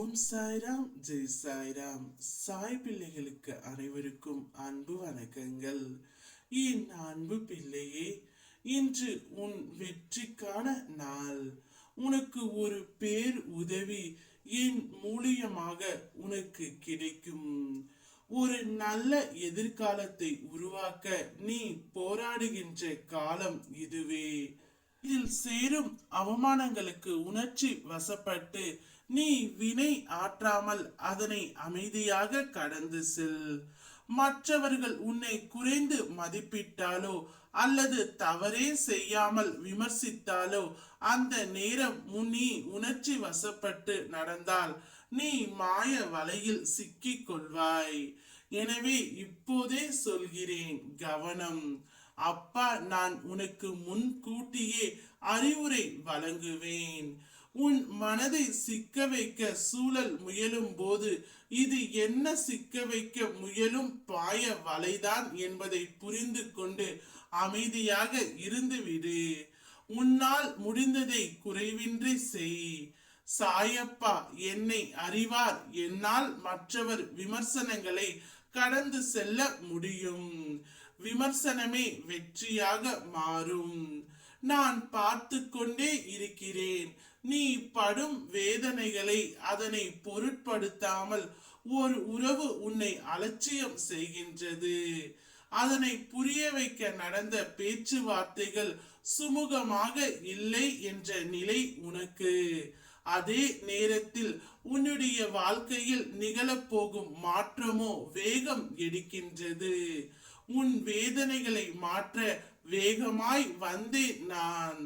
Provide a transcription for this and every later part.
ஓம் சாய்ராம், ஜெய் சாய்ராம். சாய் பிள்ளைகளுக்கு அனைவருக்கும் அன்பு வணக்கங்கள். என் அன்பு பிள்ளையே, இன்று உன் வெற்றிக்கான நாள். உனக்கு ஒரு பேர் உதவி என் மூலியமாக உனக்கு கிடைக்கும். ஒரு நல்ல எதிர்காலத்தை உருவாக்க நீ போராடுகின்ற காலம் இதுவே. இதில் சேரும் அவமானங்களுக்கு உணர்ச்சி வசப்பட்டு நீ வினை ஆற்றாமல் அதனை அமைதியாக கடந்து செல். மற்றவர்கள் உன்னை குறைந்து மதிப்பிட்டாலோ அல்லது தவறே செய்யாமல் விமர்சித்தாலோ அந்த நேரம் நீ உணர்ச்சி வசப்பட்டு நடந்தால் நீ மாய வலையில் சிக்கிக் கொள்வாய். எனவே இப்போதே சொல்கிறேன், கவனம். அப்பா, நான் உனக்கு முன்கூட்டியே அறிவுரை வழங்குவேன். உன் மனதை சிக்க வைக்க சூழல் முயலும் போது இது என்ன சிக்க வைக்க முயலும் பாய வலைதான் என்பதை புரிந்து கொண்டு அமைதியாக இருந்துவிடு. உன்னால் முடிந்ததை குறைவின்றி செய். சாயப்பா என்னை அறிவார், என்னால் மற்றவர் விமர்சனங்களை கடந்து செல்ல முடியும். விமர்சனமே வெற்றியாக மாறும். நான் பார்த்து கொண்டே இருக்கிறேன். நீ படும் வேதனைகளை அதனை பொருட்படுத்தாமல் ஒரு உறவு உன்னை அலட்சியம் செய்கின்றது. அதனை புரிய வைக்க நடந்த பேச்சுவார்த்தைகள் சுமூகமாக இல்லை என்ற நிலை உனக்கு. அதே நேரத்தில் உன்னுடைய வாழ்க்கையில் நிகழப்போகும் மாற்றமோ வேகம் எடுக்கின்றது. உன் வேதனைகளை மாற்ற வேகமாய் வந்தேன் நான்.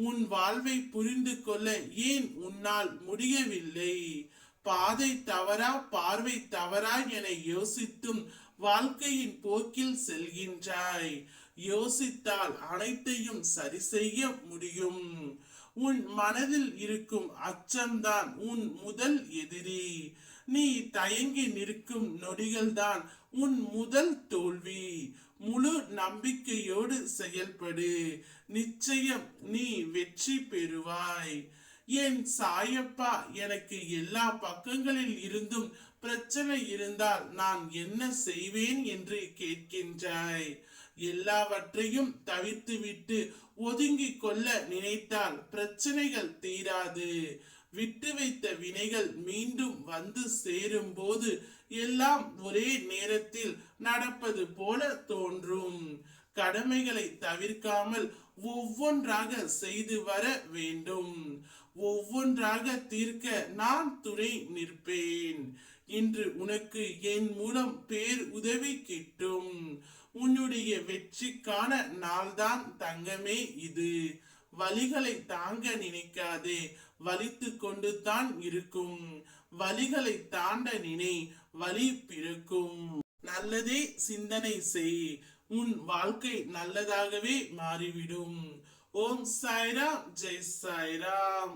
உன் வாழ்வை புரிந்து கொள்ள ஏன் உன்னால் முடியவில்லை? பாதை தவறா, பார்வை தவறா என யோசித்தும் வாழ்க்கையின் போக்கில் செல்கின்றாய். யோசித்தால் அனைத்தையும் சரி செய்ய முடியும். உன் மனதில் இருக்கும் அச்சம்தான் உன் முதல் எதிரி. நீ தயங்கி நிற்கும் நொடிகள்தான் உன் முதல் தோல்வி. முழு நம்பிக்கையோடு செயல்படு. நிச்சயம் நீ வெற்றி பெறுவாய். என் சாயப்பா, எனக்கு எல்லா பக்கங்களில் இருந்தும் பிரச்சனை இருந்தால் நான் என்ன செய்வேன் என்று கேட்கின்றாய். எல்லாவற்றையும் தவிர்த்துவிட்டு ஒதுங்கி கொள்ள நினைத்தால் பிரச்சனைகள் தீராது. விட்டு வைத்த வினைகள் மீண்டும் வந்து சேரும் போது எல்லாம் ஒரே நேரத்தில் நடப்பது போல தோன்றும். கடமைகளை தவிர்க்காமல் ஒவ்வொன்றாக செய்து வர வேண்டும். ஒவ்வொன்றாக தீர்க்க நான் துணை நிற்பேன். இன்று உனக்கு என் மூலம் பேர் உதவி கிட்டும். உன்னுடைய வெற்றிக்கான நாள்தான் தங்கமே இது. வலிகளை தாங்க நினைக்காதே, வலித்து கொண்டு தான் இருக்கும். வலிகளை தாண்ட நினை, வலி பிறக்கும். நல்லதே சிந்தனை செய், உன் வாழ்க்கை நல்லதாகவே மாறிவிடும். ஓம் சாய்ராம், ஜெய் சாய்ராம்.